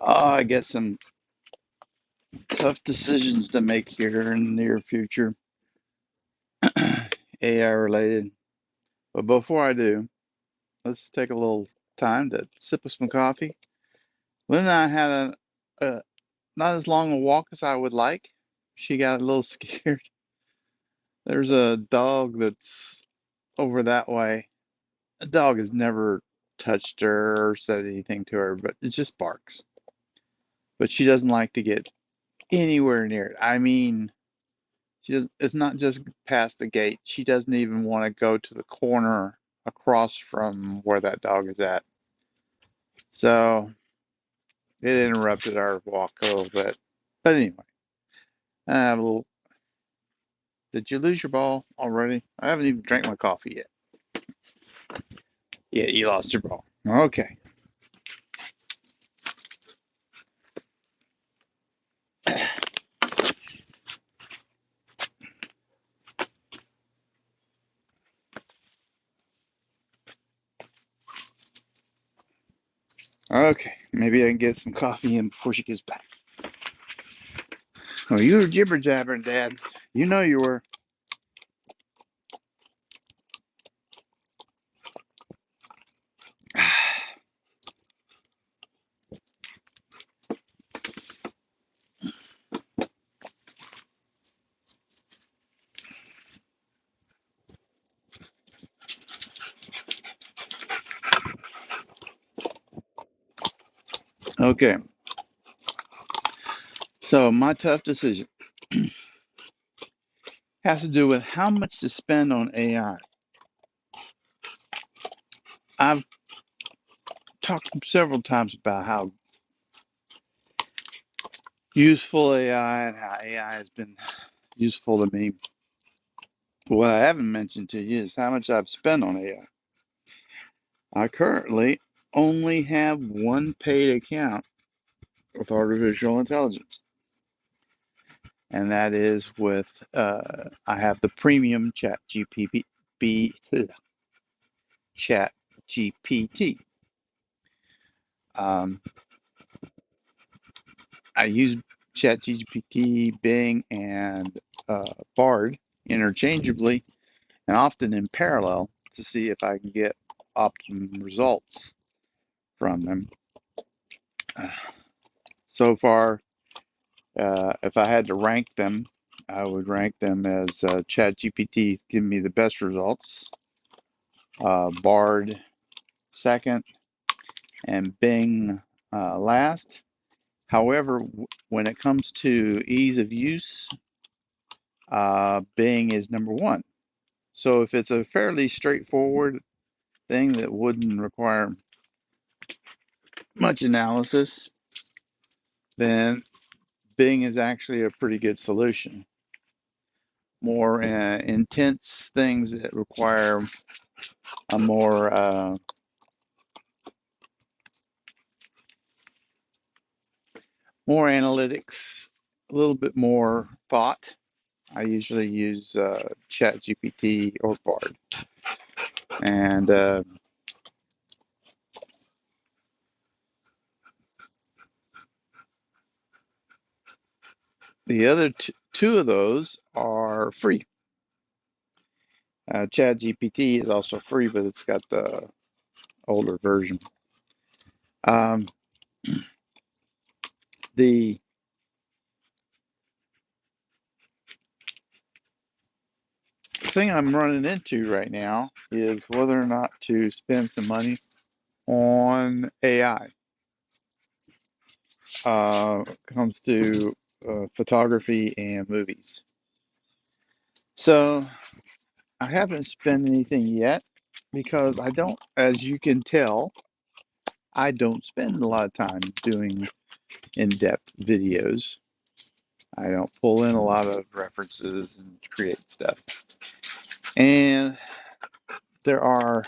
I get some tough decisions to make here in the near future, AI related. But before I do, let's take a little time to sip of some coffee. Lynn and I had a not as long a walk as I would like. She got a little scared. There's a dog that's over that way. A dog has never touched her or said anything to her, but it just barks. But she doesn't like to get anywhere near it. I mean, it's not just past the gate. She doesn't even want to go to the corner across from where that dog is at. So it interrupted our walk a little bit. But anyway, I have a little. Did you lose your ball already? I haven't even drank my coffee yet. Yeah, you lost your ball. Okay. Okay. Maybe I can get some coffee in before she gets back. Oh, you were jibber jabbering, Dad. You know you were. Okay. So my tough decision has to do with how much to spend on AI. I've talked several times about how useful AI and how AI has been useful to me. What I haven't mentioned to you is how much I've spent on AI. I currently only have one paid account with artificial intelligence, and that is with I have the premium Chat GPT. Um, I use Chat GPT, Bing, and Bard interchangeably and often in parallel to see if I can get optimum results from them. Uh, so far, if I had to rank them, I would rank them as ChatGPT giving me the best results, Bard second, and Bing last. However, when it comes to ease of use, Bing is number one. So if it's a fairly straightforward thing that wouldn't require much analysis, then Bing is actually a pretty good solution. More intense things that require a more analytics, a little bit more thought. I usually use ChatGPT or Bard, and the other two of those are free. ChatGPT is also free, but it's got the older version. Um, the thing I'm running into right now is whether or not to spend some money on AI. Comes to photography and movies. So I haven't spent anything yet because I don't, as you can tell, I don't spend a lot of time doing in-depth videos. I don't pull in a lot of references and create stuff. And there are,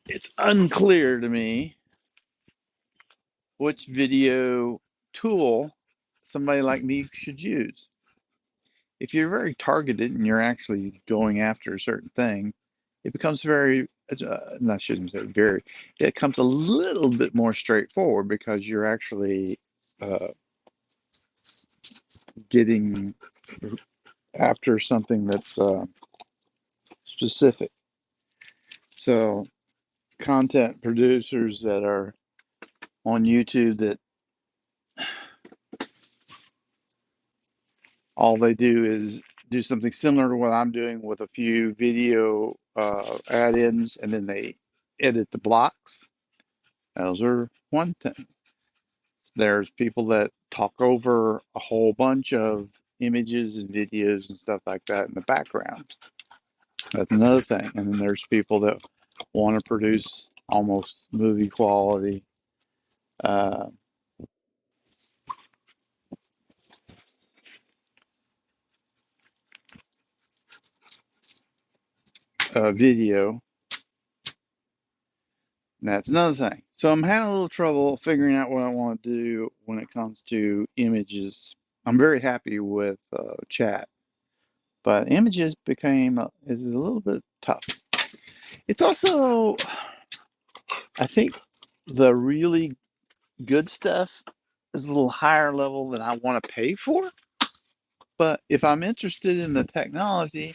it's unclear to me which video tool somebody like me should use. If you're very targeted and you're actually going after a certain thing, it becomes very no, I shouldn't say very. It comes a little bit more straightforward because you're actually uh, getting after something that's specific. So content producers that are on YouTube that all they do is do something similar to what I'm doing with a few video add-ins, and then they edit the blocks. Those are one thing. There's people that talk over a whole bunch of images and videos and stuff like that in the background. That's another thing. And then there's people that want to produce almost movie quality uh, video. And that's another thing. So I'm having a little trouble figuring out what I want to do when it comes to images. I'm very happy with chat, but images became is a little bit tough. It's also, I think, the really good stuff is a little higher level than I want to pay for. But if I'm interested in the technology,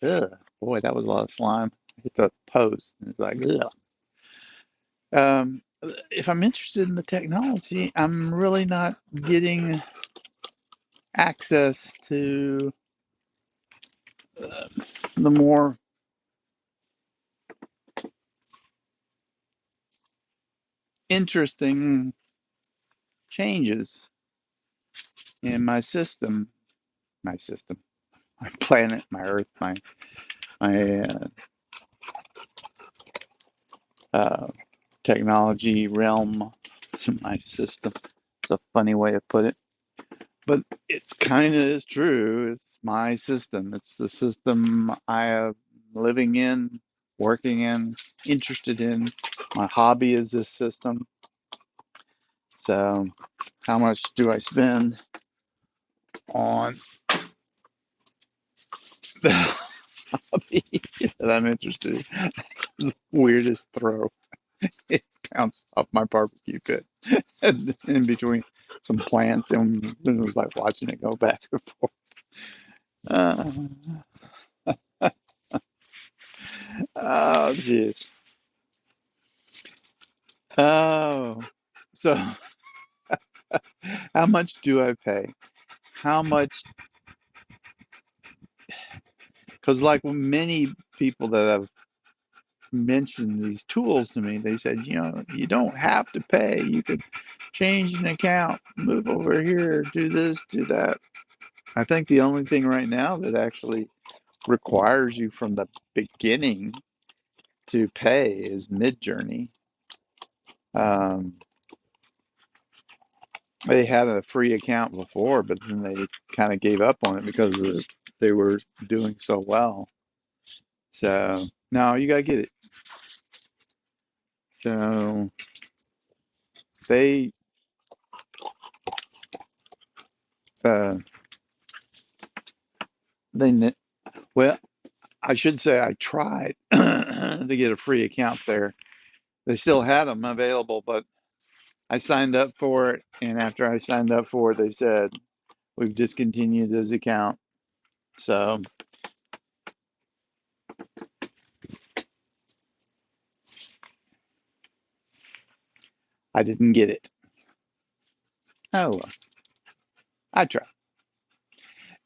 ugh, boy, that was a lot of slime. I hit the post, and it's like, ugh. Um, if I'm interested in the technology, I'm really not getting access to uh, the more interesting changes in my system, my planet, my Earth, my uh, technology realm, my system. It's a funny way to put it, but it's kind of is true. It's my system. It's the system I am living in, working in, interested in. My hobby is this system. So, how much do I spend on the hobby that I'm interested in? It's the weirdest throw. It bounced off my barbecue pit and in between some plants, and it was like watching it go back and forth. Uh, oh, jeez. Oh, so how much do I pay? How much? Because, like many people that have mentioned these tools to me, they said, you don't have to pay. You could change an account, move over here, do this, do that. I think the only thing right now that actually requires you from the beginning to pay is Midjourney. Um, they had a free account before, but then they kind of gave up on it because they were doing so well. So no, you gotta get it. So they, uh, they, well, I should say I tried to get a free account there. They still had them available, but I signed up for it, and after I signed up for it, they said we've discontinued this account. So I didn't get it. Oh, well, I tried.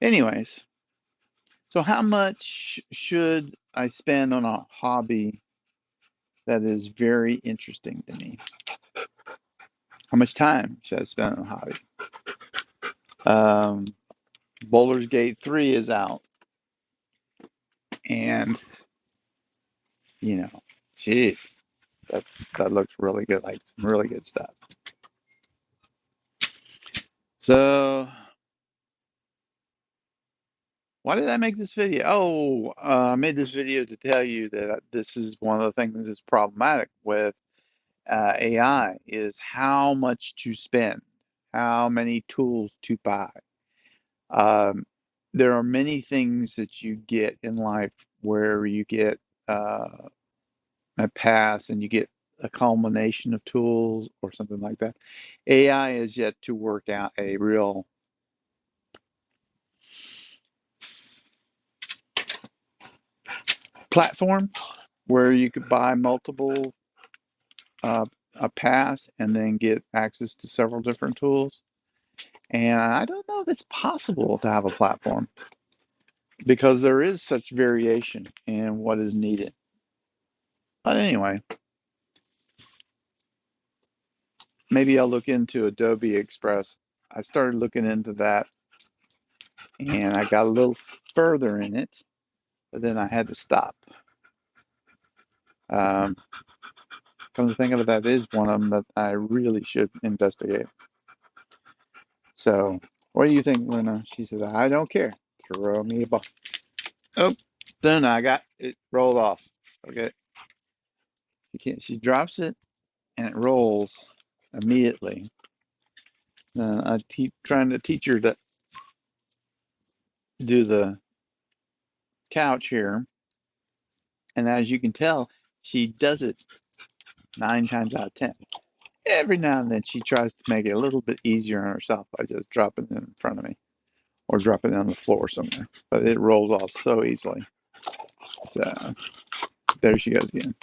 Anyways, so how much should I spend on a hobby that is very interesting to me? How much time should I spend on a hobby? Um, Baldur's Gate 3 is out, and you know, geez, that looks really good, like some really good stuff. So, why did I make this video? Oh, I made this video to tell you that this is one of the things that's problematic with AI is how much to spend, how many tools to buy. Um, there are many things that you get in life where you get uh, a pass and you get a culmination of tools or something like that. AI is yet to work out a real platform where you could buy multiple a pass and then get access to several different tools. And I don't know if it's possible to have a platform because there is such variation in what is needed. But anyway, maybe I'll look into Adobe Express. I started looking into that and I got a little further in it, but then I had to stop. Um, Come to think of it, that is one of them that I really should investigate. So, what do you think, Luna? She says, I don't care. Throw me a ball. Oh, then I got it rolled off. Okay. She can't, she drops it and it rolls immediately. I keep trying to teach her to do the couch here. And as you can tell, she does it 9 times out of 10. Every now and then she tries to make it a little bit easier on herself by just dropping it in front of me or dropping it on the floor somewhere. But it rolls off so easily. So there she goes again.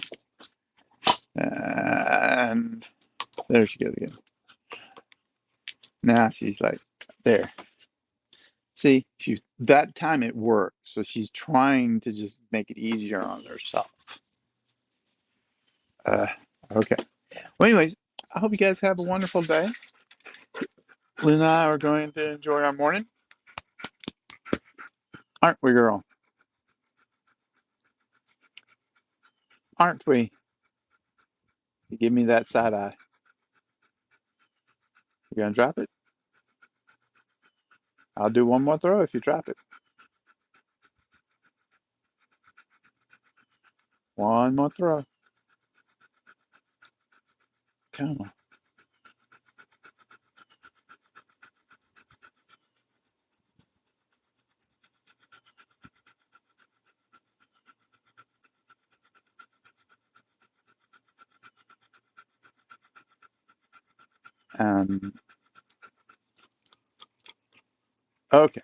And there she goes again. Now she's like, there. See, that time it worked. So she's trying to just make it easier on herself. Uh, okay. Well, anyways, I hope you guys have a wonderful day. Lynn and I are going to enjoy our morning, aren't we, girl? Aren't we? You give me that side eye. You're gonna drop it? I'll do one more throw if you drop it. One more throw. Come on. Okay.